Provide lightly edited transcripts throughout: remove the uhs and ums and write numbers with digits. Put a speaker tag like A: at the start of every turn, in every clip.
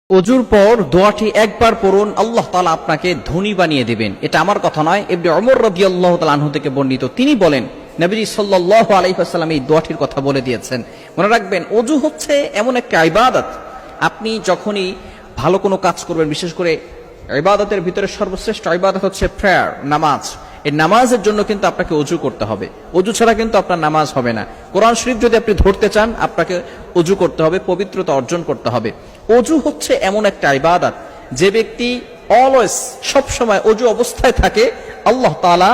A: ওযুর পর দোয়াটি একবার পড়ুন, আল্লাহ তাআলা আপনাকে ধনী বানিয়ে দিবেন। এটা আমার কথা নয়, ইবনে ওমর রাদিয়াল্লাহু তাআলা আনহু থেকে বর্ণিত। তিনি বলেন, নবীজি সাল্লাল্লাহু আলাইহি ওয়াসাল্লাম এই দোয়াটির কথা বলে দিয়েছেন। মনে রাখবেন, ওযু হচ্ছে এমন একটা ইবাদত, আপনি যখনই ভালো কোনো কাজ করবেন, বিশেষ করে ইবাদতের ভিতরে সর্বশ্রেষ্ঠ ইবাদত হচ্ছে প্রেয়ার, নামাজ। এই নামাজের জন্য কিন্তু আপনাকে ওযু করতে হবে। ওযু ছাড়া কিন্তু আপনার নামাজ হবে না। কোরআন শরীফ যদি আপনি ধরতে চান, আপনাকে ওযু করতে হবে, পবিত্রতা অর্জন করতে হবে। ওযু হচ্ছে এমন একটা ইবাদত, যে ব্যক্তি অলওয়েজ সবসময় ওযু অবস্থায় থাকে, আল্লাহ তাআলা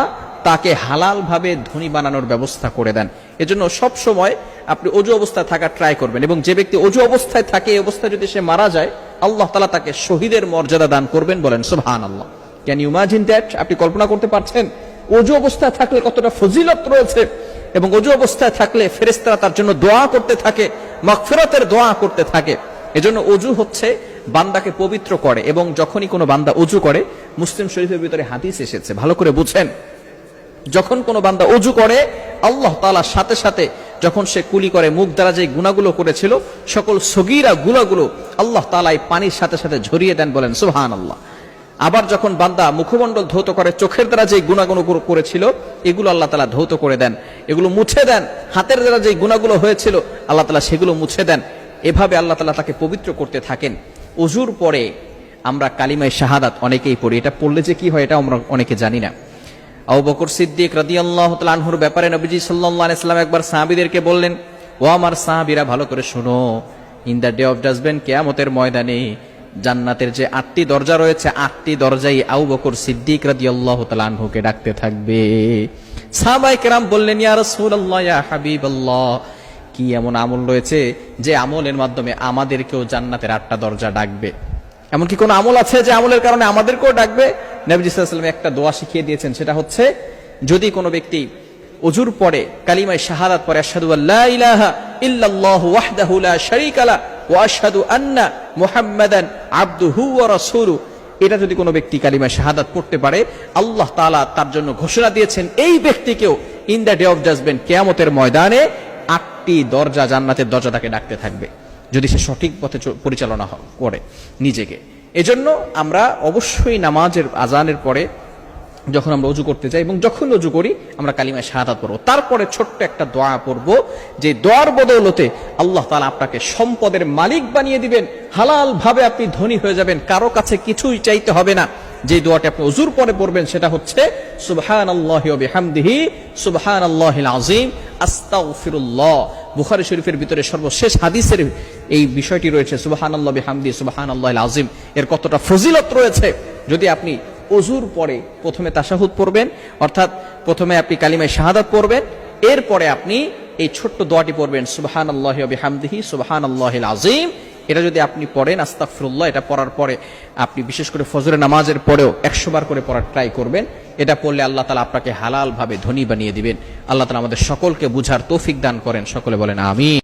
A: তাকে হালাল ভাবে ধনী বানানোর ব্যবস্থা করে দেন। এজন্য সব সময় আপনি ওযু অবস্থায় থাকার ট্রাই করবেন, এবং যে ব্যক্তি ওযু অবস্থায় থাকে, এই অবস্থায় যদি সে মারা যায়, আল্লাহ তাআলা তাকে শহীদের মর্যাদা দান করবেন। বলেন সুবহানাল্লাহ। Can you imagine that? আপনি কল্পনা করতে পারছেন ওযু অবস্থায় থাকলে কতটা ফজিলত রয়েছে, এবং ওযু অবস্থায় থাকলে ফেরেশতারা তার জন্য দোয়া করতে থাকে, মাগফিরাতের দোয়া করতে থাকে। এজন্য ওযু হচ্ছে বান্দাকে পবিত্র করে, এবং যখনই কোনো বান্দা ওযু করে, মুসলিম শরীফের ভিতরে হাদিস এসেছে, ভালো করে বুঝেন, যখন কোনো বান্দা ওযু করে, আল্লাহ তাআলা সাথে সাথে যখন সে কুলি করে, মুখ দ্বারা যে গুনাহগুলো করেছিল, সকল সগীরা গুনাহগুলো আল্লাহ তাআলা এই পানির সাথে সাথে ঝরিয়ে দেন। বলেন সুবহানাল্লাহ। আবার যখন বান্দা মুখমণ্ডল ধৌত করে, চোখের দ্বারা যে গুনাহগুলো করেছিল, এগুলো আল্লাহ তাআলা ধৌত করে দেন, এগুলো মুছে দেন। হাতের দ্বারা যে গুনাহগুলো হয়েছিল, আল্লাহ তাআলা সেগুলো মুছে দেন। এভাবে আল্লাহ তাআলা তাকে পবিত্র করতে থাকেন। ওযুর পরে আমরা কালিমায়ে শাহাদাত অনেকেই পড়ি। এটা পড়লে যে কি হয়, এটা আমরা অনেকে জানি না। আবু বকর সিদ্দিক রাদিয়াল্লাহু তাআলা আনহুর ব্যাপারে নবীজি সাল্লাল্লাহু আলাইহি ওয়াসাল্লাম একবার সাহাবীদেরকে বললেন, ও আমার সাহাবীরা, ভালো করে শোনো, in the day of judgement, কিয়ামতের ময়দানে জান্নাতের যে 8টি দরজা রয়েছে, 8টি দরজাই আবু বকর সিদ্দিক রাদিয়াল্লাহু তাআলা আনহুকে ডাকতে থাকবে। সাহাবায়ে কেরাম বললেন, ইয়া রাসূলুল্লাহ, ইয়া হাবিবাল্লাহ, কি এমন আমল রয়েছে যে আমলের মাধ্যমে আমাদেরকেও জান্নাতের 8টা দরজা ডাকবে? এমন কি কোনো আমল আছে যে আমলের কারণে আমাদেরকেও ডাকবে? নবী সাল্লাল্লাহু আলাইহি ওয়াসাল্লাম একটা দোয়া শিখিয়ে দিয়েছেন, সেটা হচ্ছে, যদি কোনো ব্যক্তি ওযুর পরে কালিমায়ে শাহাদাত পড়ে, আশহাদু আল্লা ইলাহা ইল্লাল্লাহু ওয়াহদাহু লা শারীকা লা ওয়া আশহাদু আন্না মুহাম্মাদান আবদুহু ওয়া রাসূলুহু, এটা যদি কোনো ব্যক্তি কালিমায়ে শাহাদাত পড়তে পারে, আল্লাহ তাআলা তার জন্য ঘোষণা দিয়েছেন, এই ব্যক্তিকেও in the day of judgement, কিয়ামতের ময়দানে 8টি দরজা, জান্নাতের দরজা তাকে ডাকতে থাকবে, যদি সে সঠিক পথে পরিচালনা করে নিজেকে। এজন্য আমরা অবশ্যই নামাজের আজানের পরে যখন আমরা ওযু করতে যাই, এবং যখন ওযু করি, আমরা কালিমায়ে শাহাদাত পড়ব। তারপরে ছোট্ট একটা দোয়া পড়ব, যে দোয়ার বদৌলতে আল্লাহ তাআলা আপনাকে সম্পদের মালিক বানিয়ে দিবেন, হালাল ভাবে আপনি ধনী হয়ে যাবেন, কারো কাছে কিছুই চাইতে হবে না। যে দোয়াটি আপনি ওযুর পরে পড়বেন, সেটা হচ্ছে সুবহানাল্লাহি ওয়া বিহামদিহি সুবহানাল্লাহিল আযীম আস্তাগফিরুল্লাহ। বুখারী শরীফের ভিতরে সর্বশেষ হাদিসের এই বিষয়টি রয়েছে, সুবহানাল্লাহি বিহামদিহি সুবহানাল্লাহিল আযীম। এর কতটা ফজিলত রয়েছে! যদি আপনি ওযুর পরে প্রথমে তাশাহুদ পড়বেন, অর্থাৎ প্রথমে আপনি কালিমায়ে শাহাদাত পড়বেন, এরপরে আপনি এই ছোট্ট দোয়াটি পড়বেন, সুবহানাল্লাহি ওয়া বিহামদিহি সুবহানাল্লাহিল আযীম। এটা যদি আপনি পড়েন, আস্তাগফিরুল্লাহ, এটা পড়ার পরে আপনি বিশেষ করে ফজরের নামাজের পরেও 100 বার করে পড়ার ট্রাই করবেন। এটা পড়লে আল্লাহ তাআলা আপনাকে হালাল ভাবে ধনী বানিয়ে দিবেন। আল্লাহ তাআলা আমাদের সকলকে বুঝার তৌফিক দান করেন। সকলে বলেন আমিন।